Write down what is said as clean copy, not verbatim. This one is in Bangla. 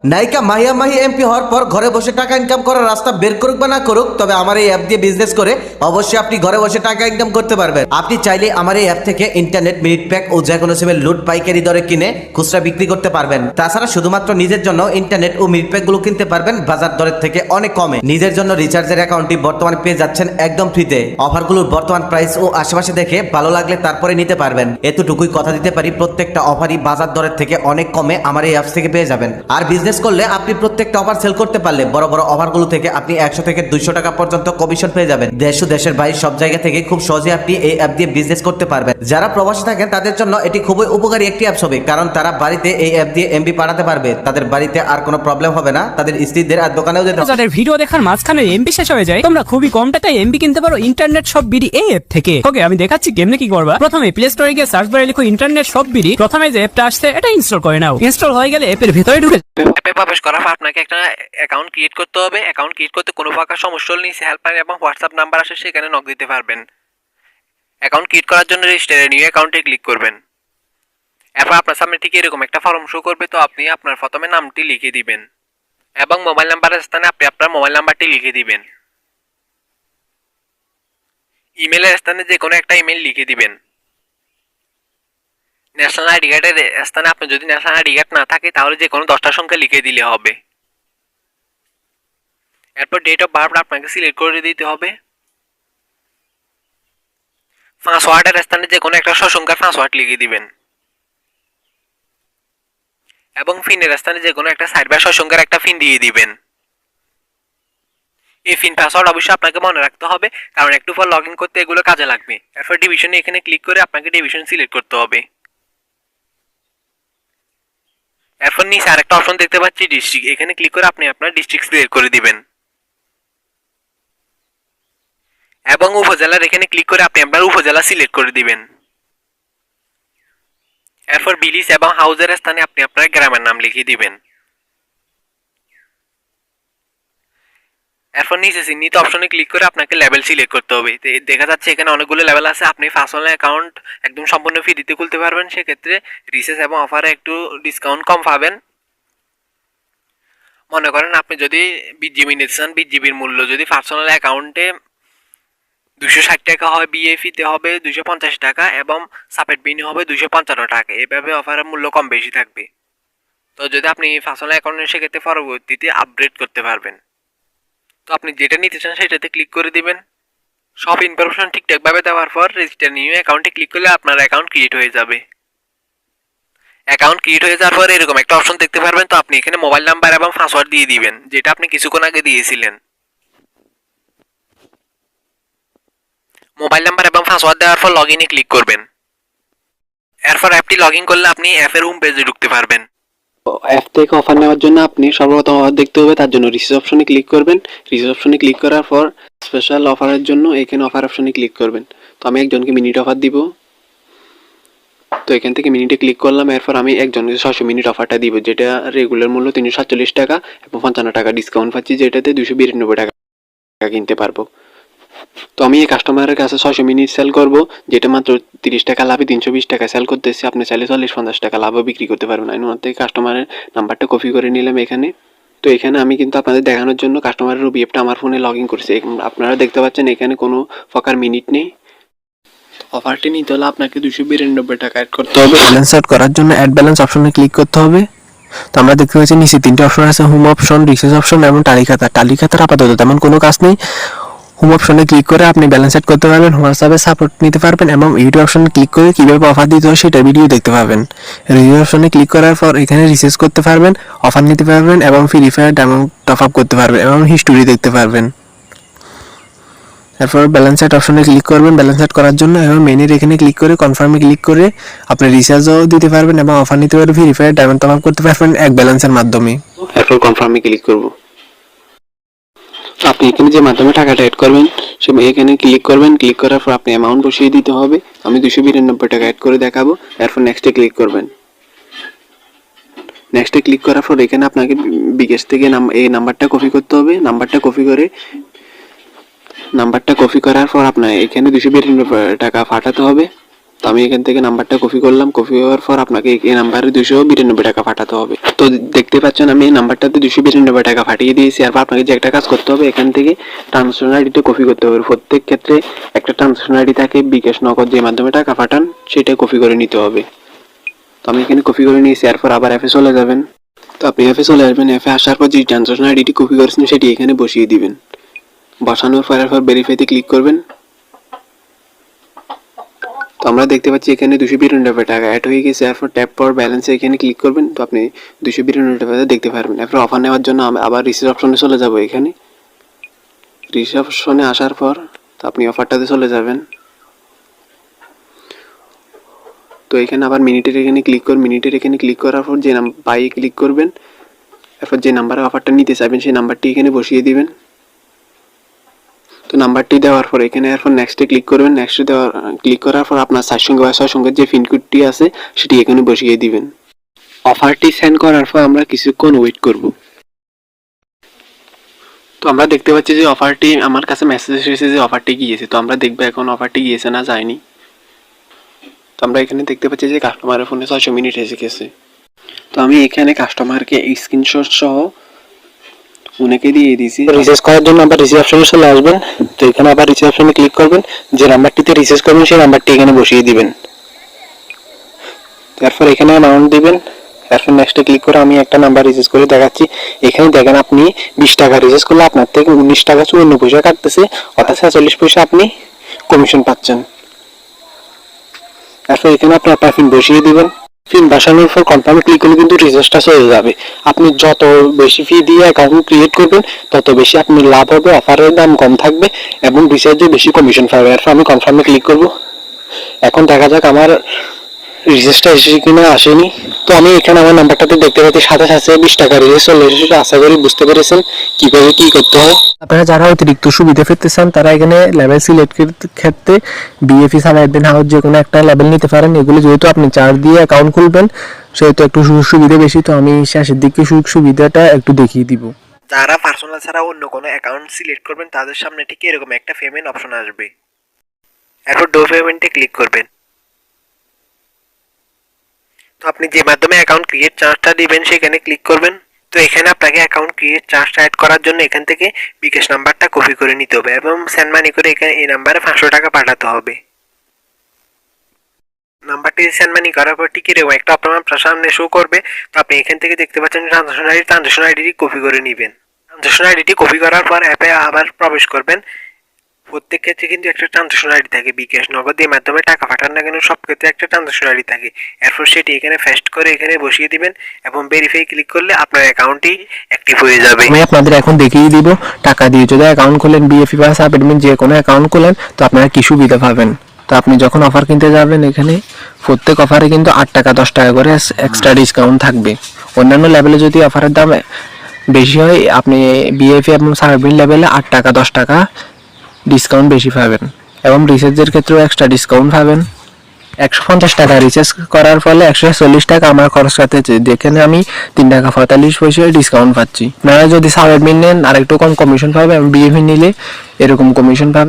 নায়িকা মাহিয়া মাহি এমপি হওয়ার পর ঘরে বসে টাকা ইনকাম করার রাস্তা বের করুক বা না করুক, তবে আমার এই অ্যাপ দিয়ে বিজনেস করে অবশ্যই আপনি ঘরে বসে টাকা ইনকাম করতে পারবেন। আপনি চাইলে আমার এই অ্যাপ থেকে ইন্টারনেট, মিনিট প্যাক ও যে কোনো সিমের লুট পাইকারি দরে কিনে খুচরা বিক্রি করতে পারবেন। তাছাড়া শুধুমাত্র নিজের জন্য ইন্টারনেট ও মিনিট প্যাক গুলো কিনতে পারবেন বাজার দরের থেকে অনেক কমে। নিজের জন্য রিচার্জের অ্যাকাউন্টটি বর্তমানে পেয়ে যাচ্ছেন একদম ফ্রিতে। অফারগুলোর বর্তমান প্রাইস ও আশেপাশে দেখে ভালো লাগলে তারপরে নিতে পারবেন। এতটুকুই কথা দিতে পারি, প্রত্যেকটা অফারই বাজার দরের থেকে অনেক কমে আমার এই অ্যাপস থেকে পেয়ে যাবেন। আর বিজনেস করলে আপনি প্রত্যেকটা অফার সেল করতে পারলে বড় বড় অফারগুলো থেকে আপনি 100 থেকে 200 টাকা পর্যন্ত কমিশন পেয়ে যাবেন। দেশ ও দেশের বাইরে সব জায়গা থেকে খুব সহজে আপনি এই অ্যাপ দিয়ে বিজনেস করতে পারবেন। যারা প্রবাসী থাকেন তাদের জন্য এটি খুবই উপকারী একটি অ্যাপস হবে, কারণ তারা বাড়িতে এই অ্যাপ দিয়ে এমবি পাঠাতে পারবে। তাদের বাড়িতে আর কোনো প্রবলেম হবে না, তাদের স্ত্রীদের আর দোকানেও যেতে হবে না। যাদের ভিডিও দেখার মাঝখানে এমবি শেষ হয়ে যায়, তোমরা খুবই কম টাকায় এমবি কিনতে পারো ইন্টারনেট শপ বিডি এই অ্যাপ থেকে। ওকে, আমি দেখাচ্ছি কেমনে কি করবা। প্রথমে প্লে স্টোরে গিয়ে সার্চ বারে লিখো ইন্টারনেট শপ বিডি। প্রথমে যে অ্যাপটা আসছে এটা ইনস্টল করে নাও। ইনস্টল হয়ে গেলে অ্যাপের ভিতরে ঢুকে অ্যাপে প্রবেশ করার পর আপনাকে একটা অ্যাকাউন্ট ক্রিয়েট করতে হবে। অ্যাকাউন্ট ক্রিয়েট করতে কোনো প্রকার সমস্যা হলে নিচে হেল্পলাইন এবং হোয়াটসঅ্যাপ নাম্বার আসে, সেখানে নক দিতে পারবেন। অ্যাকাউন্ট ক্রিয়েট করার জন্য রেজিস্টার নিউ অ্যাকাউন্টে ক্লিক করবেন। এরপর আপনার সামনে ঠিক এরকম একটা ফর্ম শো করবে, তো আপনি আপনার প্রথমে নামটি লিখে দিবেন এবং মোবাইল নাম্বারের স্থানে আপনি আপনার মোবাইল নাম্বারটি লিখে দিবেন। ইমেলের স্থানে যে কোনো একটা ইমেল লিখে দিবেন। ন্যাশনাল আইডি কার্ডের স্থানে আপনি যদি ন্যাশনাল আইডি কার্ড না থাকে তাহলে যে কোনো 10টা সংখ্যা লিখে দিলে হবে। এরপর ডেট অফ বার্থ আপনাকে সিলেক্ট করে দিতে হবে। পাসওয়ার্ডের স্থানে যে কোনো একটা সংখ্যার পাসওয়ার্ড লিখে দিবেন এবং পিনের স্থানে যে কোনো একটা সাইড বা সংখ্যার একটা পিন দিয়ে দিবেন। এই পিন পাসওয়ার্ড অবশ্যই আপনাকে মনে রাখতে হবে, কারণ একটু পর লগ ইন করতে এগুলো কাজে লাগবে। এরপর ডিভিশনে এখানে ক্লিক করে আপনাকে ডিভিশন সিলেক্ট করতে হবে। এরপর নিচে আরেকটা অপশন দেখতে পাচ্ছি ডিস্ট্রিক্ট, এখানে ক্লিক করে আপনি আপনার ডিস্ট্রিক্ট সিলেক্ট করে দিবেন এবং উপজেলার এখানে ক্লিক করে আপনি আপনার উপজেলা সিলেক্ট করে দিবেন। এরপর ভিলেজ এবং হাউসের স্থানে আপনি আপনার গ্রামের নাম লিখে দিবেন। এরপর নিচে চিহ্নিত অপশনে ক্লিক করে আপনাকে লেভেল সিলেক্ট করতে হবে। দেখা যাচ্ছে এখানে অনেকগুলো লেভেল আছে। আপনি পার্সোনাল অ্যাকাউন্ট একদম সম্পূর্ণ ফ্রিতে খুলতে পারবেন, সেক্ষেত্রে রিচার্জ এবং অফারে একটু ডিসকাউন্ট কম পাবেন। মনে করেন আপনি যদি 20 জিবি নিতে চান, 20 জিবির মূল্য যদি পার্সোনাল অ্যাকাউন্টে 260 টাকা হয়, বিএফিতে হবে 250 টাকা এবং সাপেট বিনি হবে 255 টাকা। এভাবে অফারের মূল্য কম বেশি থাকবে। তো যদি আপনি পার্সোনাল অ্যাকাউন্টে সেক্ষেত্রে পরবর্তীতে আপগ্রেড করতে পারবেন। তো আপনি যেটা নিতে চান সেটাতে ক্লিক করে দিবেন। সব ইনফরমেশন ঠিকঠাকভাবে দেওয়ার পর রেজিস্টার নিউ অ্যাকাউন্টে ক্লিক করলে আপনার অ্যাকাউন্ট ক্রিয়েট হয়ে যাবে। অ্যাকাউন্ট ক্রিয়েট হয়ে যাওয়ার পর এরকম একটা অপশন দেখতে পারবেন, তো আপনি এখানে মোবাইল নাম্বার এবং পাসওয়ার্ড দিয়ে দিবেন, যেটা আপনি কিছুক্ষণ আগে দিয়েছিলেন। মোবাইল নাম্বার এবং পাসওয়ার্ড দেওয়ার পর লগ ইনে ক্লিক করবেন। এরপর অ্যাপটি লগ ইন করলে আপনি অ্যাপের হোম পেজে ঢুকতে পারবেন। অ্যাপ থেকে অফার নেওয়ার জন্য আপনি সর্বপ্রথম অফার দেখতে হবে, তার জন্য রিসিভ অপশনে ক্লিক করবেন। রিসিভ অপশনে ক্লিক করার পর স্পেশাল অফারের জন্য এখানে অফার অপশনে ক্লিক করবেন। তো আমি একজনকে মিনিট অফার দিব, তো এখান থেকে মিনিটে ক্লিক করলাম। এরপর আমি একজনকে 600 মিনিট অফারটা দিব, যেটা রেগুলার মূল্য 347 টাকা এবং 55 টাকা ডিসকাউন্ট পাচ্ছি, যেটাতে 292 টাকা কিনতে পারবো। তো আমি এই কাস্টমারের কাছে 600 মিনিট সেল করব, যেটা মাত্র 30 টাকা লাভে 320 টাকা সেল করতেছি। আপনি চাইলে 40-50 টাকা লাভও বিক্রি করতে পারবেন। আমি ওনার থেকে কাস্টমারের নাম্বারটা কপি করে নিলাম এখানে। তো এখানে আমি কিন্তু আপনাদের দেখানোর জন্য কাস্টমারের ওবিএফটা আমার ফোনে লগ ইন করেছি। আপনারা দেখতে পাচ্ছেন এখানে কোনো প্রকার মিনিট নেই। অফারটি নিতে হলে আপনাকে 292 টাকা অ্যাড করতে হবে। ব্যালেন্স অ্যাড করার জন্য অ্যাড ব্যালেন্স অপশনে ক্লিক করতে হবে। তো আমরা দেখতে পাচ্ছি নিচে 3টে অপশন আছে, হোম অপশন, রিচার্জ অপশন এবং টালি খাতা। টালি খাতার আপাতত তেমন কোনো কাজ নেই। হোম অপশনে ক্লিক করে আপনি ব্যালেন্স সেট করতে পারবেন, হোয়াটসঅ্যাপে সাপোর্ট নিতে পারবেন এবং ইউটিউব অপশনে ক্লিক করে কীভাবে অফার দিতে হয় সেটা ভিডিও দেখতে পাবেন। রিভিউ অপশনে ক্লিক করার পর এখানে রিচার্জ করতে পারবেন, অফার নিতে পারবেন এবং free fire diamond top up করতে পারবেন এবং হিস্টোরি দেখতে পারবেন। এরপর ব্যালেন্স সেট অপশনে ক্লিক করবেন ব্যালেন্স সেট করার জন্য এবং মেনুর এখানে ক্লিক করে কনফার্মে ক্লিক করে আপনি রিচার্জও দিতে পারবেন এবং অফার নিতে পারবেন, free fire diamond top up করতে পারবেন এক ব্যালেন্সের মাধ্যমে। এরপর কনফার্মে ক্লিক করব। আপনি এখানে যে মাধ্যমে টাকাটা অ্যাড করবেন সে এখানে ক্লিক করবেন। ক্লিক করার পর আপনি অ্যামাউন্ট বসিয়ে দিতে হবে। আমি 292 টাকা অ্যাড করে দেখাবো। এরপর নেক্সটে ক্লিক করবেন। নেক্সটে ক্লিক করার পর এখানে আপনাকে বিকাশ থেকে এই নাম্বারটা কপি করতে হবে। নাম্বারটা কপি করার পর আপনার এখানে 292 টাকা পাঠাতে হবে। তো আমি এখান থেকে নাম্বারটা কপি করলাম, কপি হওয়ার পর আপনাকে এই নাম্বারে 292 টাকা পাঠাতে হবে। তো দেখতে পাচ্ছেন আমি এই নাম্বারটাতে 292 টাকা পাঠিয়ে দিয়েছি। আর আপনাকে যে একটা কাজ করতে হবে, এখান থেকে ট্রান্সফার আইডিটা কপি করতে হবে। প্রত্যেক ক্ষেত্রে একটা ট্রান্সফার আইডি থাকে, বিকাশ, নগদ যে মাধ্যমে টাকা পাঠান সেটা কপি করে নিতে হবে। তো আমি এখানে কপি করে নিয়েছি। এরপর আবার অ্যাপে চলে যাবেন। তো আপনি অ্যাপে চলে আসবেন। অ্যাপে আসার পর যে ট্রান্সফার আইডিটি কপি করেছেন সেটি এখানে বসিয়ে দিবেন। বসানোর পর এরপর ভেরিফাইতে ক্লিক করবেন। তো আমরা দেখতে পাচ্ছি এখানে 292 টাকা অ্যাড হয়ে গেছে। এরপর ট্যাপ ফর ব্যালেন্সে এখানে ক্লিক করবেন। তো আপনি 292 টাকা দেখতে পারবেন। এরপর অফার নেওয়ার জন্য আবার রিসিভ অপশনে চলে যাব। এখানে রিসিভ অপশনে আসার পর তো আপনি অফারটাতে চলে যাবেন। তো এখানে আবার মিনিটের এখানে ক্লিক করুন। মিনিটের এখানে ক্লিক করার পর যে বাইয়ে ক্লিক করবেন। এরপর যে নাম্বারে অফারটা নিতে চাইবেন সেই নাম্বারটি এখানে বসিয়ে দিবেন। তো নাম্বারটি দেওয়ার পর এখানে এরপর নেক্সটে ক্লিক করবেন। নেক্সটে ক্লিক করার পর আপনার 4 সংখ্যা বা 6 সংখ্যার যে পিনকোডটি আছে সেটি এখানে বসিয়ে দিবেন। অফারটি সেন্ড করার পর আমরা কিছুক্ষণ ওয়েট করব। তো আমরা দেখতে পাচ্ছি যে অফারটি আমার কাছে মেসেজ এসেছে যে অফারটি গিয়েছে। তো আমরা দেখব এখন অফারটি গিয়েছে না যায়নি। তো আমরা এখানে দেখতে পাচ্ছি যে কাস্টমারের ফোনে 600 মিনিট এসে গেছে। তো আমি এখানে কাস্টমারকে স্ক্রিনশট সহ উনাকে দিয়ে দিয়েছি। রিচার্জ করার জন্য আবার রিচার্জ অপশনে চলে আসবেন। তো এখানে আবার রিচার্জ অপশনে ক্লিক করবেন। যে নাম্বারটিতে রিচার্জ করবেন সেই নাম্বারটি এখানে বসিয়ে দিবেন। তারপর এখানে অ্যামাউন্ট দিবেন। তারপর নেক্সটে ক্লিক করে আমি একটা নাম্বার রিচার্জ করে দেখাচ্ছি। এখানে দেখেন আপনি 20 টাকা রিচার্জ করলে আপনার থেকে 19 টাকা 54 পয়সা কাটতেছে, অর্থাৎ 40 পয়সা আপনি কমিশন পাচ্ছেন। তারপর এখানে আপনি আপনার পিন বসিয়ে দিবেন। পিন বসানোর পর কনফার্মে ক্লিক করলে কিন্তু রিচার্জটা চলে যাবে। আপনি যত বেশি ফি দিয়ে অ্যাকাউন্ট ক্রিয়েট করবেন তত বেশি আপনার লাভ হবে, অফারের দাম কম থাকবে এবং রিচার্জে বেশি কমিশন পাবে। এরপর আমি কনফার্মে ক্লিক করব। এখন দেখা যাক আমার রিচার্জটা এসেছে কিনা আসেনি। তো আমি এখানে আমার নাম্বারটাতে দেখতে পাচ্ছি 27 টাকা রিচার্জ চলে এসেছে। আশা করি বুঝতে পেরেছেন কিভাবে কি করতে হয়। আপনারা যারা অতিরিক্ত সুবিধা পেতে চান তারা এখানে লেভেল সিলেক্ট ক্ষেত্রে বিএফি সালাউদ্দিন হাউস যে কোনো একটা লেভেল নিতে পারেন। এগুলো যেহেতু আপনি চার্জ দিয়ে অ্যাকাউন্ট খুলবেন সেহেতু একটু সুযোগ সুবিধা বেশি। তো আমি শেষের দিকে সুযোগ সুবিধাটা একটু দেখিয়ে দিব। যারা পার্সোনাল ছাড়া অন্য কোনো অ্যাকাউন্ট সিলেক্ট করবেন তাদের সামনে ঠিক এরকম একটা পেমেন্ট অপশন আসবে। এরপর ডো পেমেন্টে ক্লিক করবেন। তো আপনি যে মাধ্যমে অ্যাকাউন্ট ক্রিয়েট চার্জটা দিবেন সেখানে ক্লিক করবেন। তো এখানে আপনাকে অ্যাকাউন্ট ক্রিয়েট চার্জটা অ্যাড করার জন্য এখান থেকে বিকাশ নাম্বারটা কপি করে নিতে হবে এবং সেন্ড মানি করে এখানে এই নাম্বারে 500 টাকা পাঠাতে হবে। নাম্বারটি সেন্ড মানি করার পর ঠিক এরকম একটা আপনার সামনে শো করবে। তো আপনি এখান থেকে দেখতে পাচ্ছেন ট্রানজাকশন আইডিটি কপি করে নেবেন। ট্রানজাকশন আইডিটি কপি করার পর অ্যাপে আবার প্রবেশ করবেন। প্রত্যেক ক্ষেত্রে কিন্তু একটা ট্রানজাকশন আইডি থাকে, বিকাশ, নগদ এই মাধ্যমে টাকা পাঠান না কেন সব ক্ষেত্রে একটা ট্রানজাকশন আইডি থাকে। এরপর সেটি এখানে পেস্ট করে এখানে বসিয়ে দিবেন এবং ভেরিফাই ক্লিক করলে আপনার অ্যাকাউন্টটি অ্যাক্টিভ হয়ে যাবে। আমি আপনাদের এখন দেখিয়ে দিব টাকা দিয়ে যদি অ্যাকাউন্ট খোলেন, বিএফি বা সাব অ্যাডমিন যে কোনো অ্যাকাউন্ট খোলেন তো আপনারা কি সুবিধা পাবেন। তো আপনি যখন অফার কিনতে যাবেন এখানে প্রত্যেক অফারে কিন্তু 8 টাকা 10 টাকা করে এক্সট্রা ডিসকাউন্ট থাকবে। অন্যান্য লেভেলে যদি অফারের দাম বেশি হয় আপনি বিএফি এবং সাব অ্যাডমিন লেভেলে 8 টাকা 10 টাকা ডিসকাউন্ট বেশি পাবেন এবং রিচার্জের ক্ষেত্রেও এক্সট্রা ডিসকাউন্ট পাবেন। 150 টাকা রিচার্জ করার ফলে 140 টাকা আমার খরচ কাটতেছে, যেখানে আমি 3 টাকা 45 পয়সা ডিসকাউন্ট পাচ্ছি। আপনারা যদি সাব অ্যাডমিন নেন আর একটু কম কমিশন পাবেন এবং বিএফি নিলে এরকম কমিশন পাবেন।